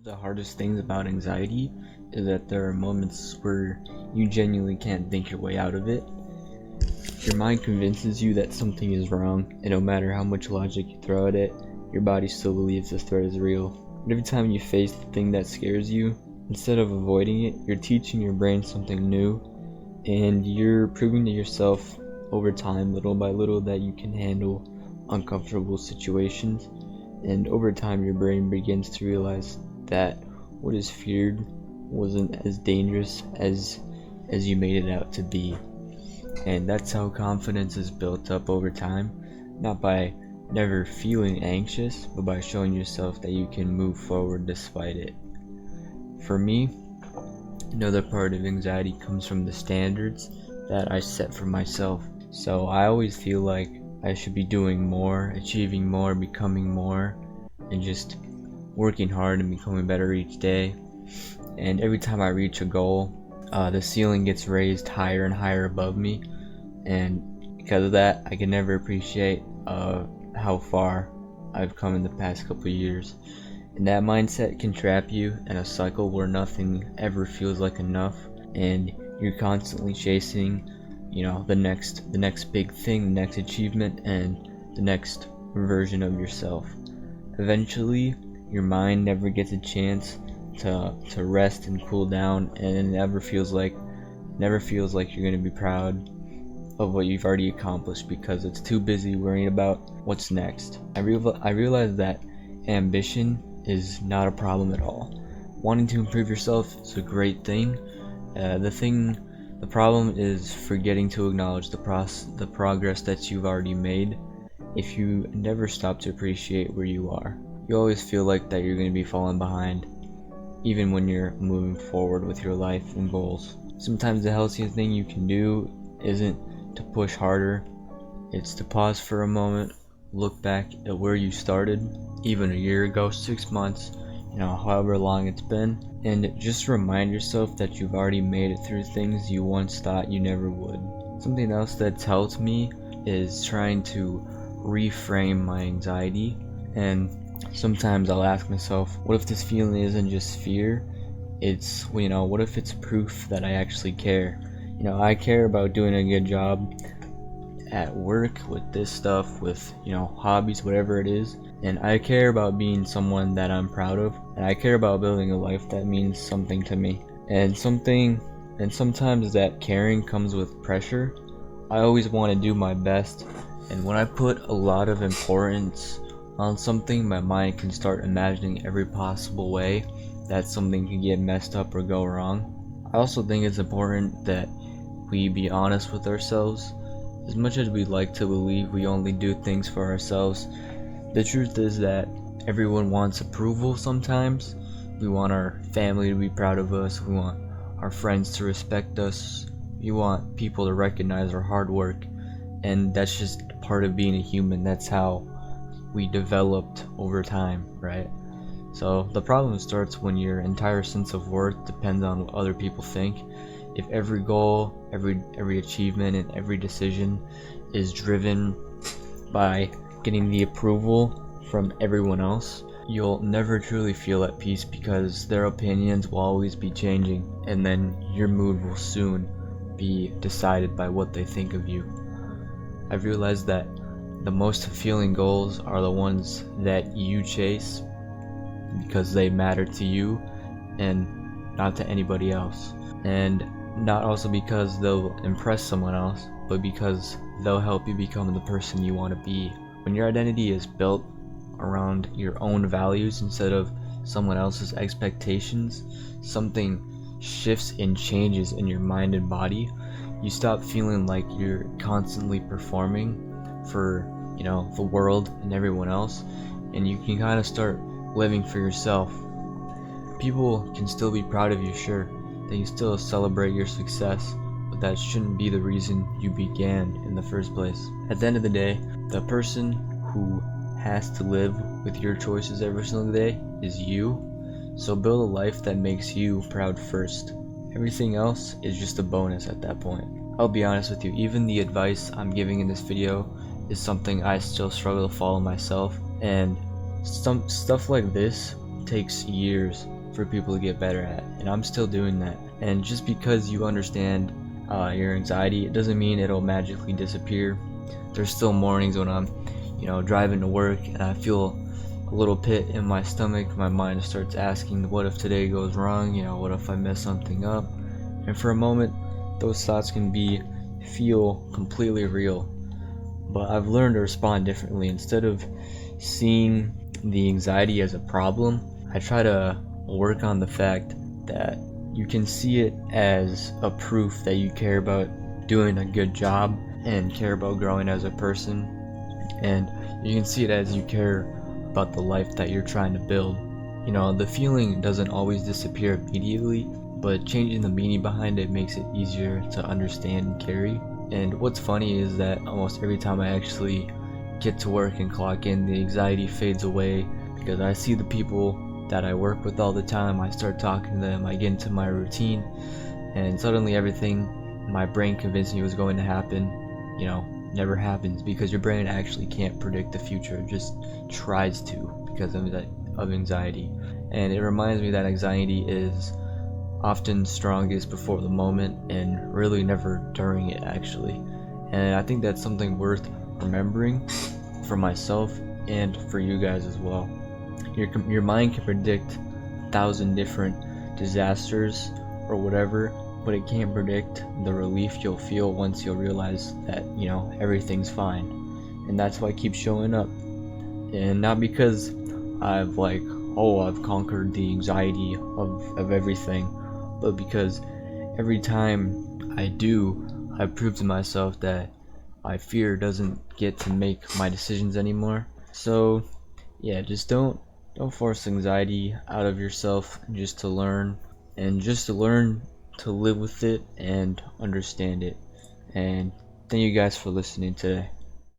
of the hardest things about anxiety is that there are moments where you genuinely can't think your way out of it. Your mind convinces you that something is wrong, and no matter how much logic you throw at it, your body still believes the threat is real. But every time you face the thing that scares you, instead of avoiding it, you're teaching your brain something new, and you're proving to yourself over time, little by little, that you can handle uncomfortable situations. And over time, your brain begins to realize that what is feared wasn't as dangerous as you made it out to be. And that's how confidence is built up over time, not by never feeling anxious, but by showing yourself that you can move forward despite it. For me, another part of anxiety comes from the standards that I set for myself. So I always feel like I should be doing more, achieving more, becoming more, and just working hard and becoming better each day. And every time I reach a goal, the ceiling gets raised higher and higher above me, and because of that, I can never appreciate how far I've come in the past couple years. And that mindset can trap you in a cycle where nothing ever feels like enough, and you're constantly chasing, the next big thing, the next achievement, and the next version of yourself. Eventually, your mind never gets a chance to rest and cool down, and it never feels like you're going to be proud of what you've already accomplished because it's too busy worrying about what's next. I realize that ambition is not a problem at all. Wanting to improve yourself is a great thing. The problem is forgetting to acknowledge the progress that you've already made. If you never stop to appreciate where you are, you always feel like that you're going to be falling behind, even when you're moving forward with your life and goals. Sometimes the healthiest thing you can do isn't to push harder, it's to pause for a moment, look back at where you started, even a year ago, 6 months, however long it's been, and just remind yourself that you've already made it through things you once thought you never would. Something else that's helped me is trying to reframe my anxiety, and sometimes I'll ask myself, what if this feeling isn't just fear? It's, what if it's proof that I actually care? I care about doing a good job at work with this stuff, with, hobbies, whatever it is. And I care about being someone that I'm proud of. And I care about building a life that means something to me. And sometimes that caring comes with pressure. I always want to do my best. And when I put a lot of importance on something, my mind can start imagining every possible way that something can get messed up or go wrong. I also think it's important that we be honest with ourselves. As much as we'd like to believe we only do things for ourselves, the truth is that everyone wants approval sometimes. We want our family to be proud of us, we want our friends to respect us, we want people to recognize our hard work, and that's just part of being a human. That's how we developed over time, right? So the problem starts when your entire sense of worth depends on what other people think. If every goal, every achievement, and every decision is driven by getting the approval from everyone else, you'll never truly feel at peace because their opinions will always be changing, and then your mood will soon be decided by what they think of you. I've realized that the most fulfilling goals are the ones that you chase because they matter to you and not to anybody else. And not also because they'll impress someone else, but because they'll help you become the person you want to be. When your identity is built around your own values instead of someone else's expectations, something shifts and changes in your mind and body. You stop feeling like you're constantly performing for, the world and everyone else, and you can kind of start living for yourself. People can still be proud of you, sure. They can still celebrate your success, but that shouldn't be the reason you began in the first place. At the end of the day, the person who has to live with your choices every single day is you. So build a life that makes you proud first. Everything else is just a bonus at that point. I'll be honest with you, even the advice I'm giving in this video is something I still struggle to follow myself, and some stuff like this takes years for people to get better at, and I'm still doing that. And just because you understand your anxiety, it doesn't mean it'll magically disappear. There's still mornings when I'm, driving to work and I feel a little pit in my stomach. My mind starts asking, what if today goes wrong? What if I mess something up? And for a moment, those thoughts can feel completely real. But I've learned to respond differently. Instead of seeing the anxiety as a problem, I try to work on the fact that you can see it as a proof that you care about doing a good job and care about growing as a person. And you can see it as you care about the life that you're trying to build. The feeling doesn't always disappear immediately, but changing the meaning behind it makes it easier to understand and carry. And what's funny is that almost every time I actually get to work and clock in, the anxiety fades away because I see the people that I work with all the time. I start talking to them, I get into my routine, and suddenly everything my brain convinced me was going to happen, never happens, because your brain actually can't predict the future. It just tries to because of anxiety. And it reminds me that anxiety is often strongest before the moment and really never during it, actually. And I think that's something worth remembering for myself and for you guys as well. Your mind can predict 1,000 different disasters or whatever, but it can't predict the relief you'll feel once you'll realize that everything's fine. And that's why I keep showing up. And not because I've conquered the anxiety of everything, but because every time I do, I prove to myself that my fear doesn't get to make my decisions anymore. So yeah, just don't force anxiety out of yourself, just to learn to live with it and understand it. And thank you guys for listening today.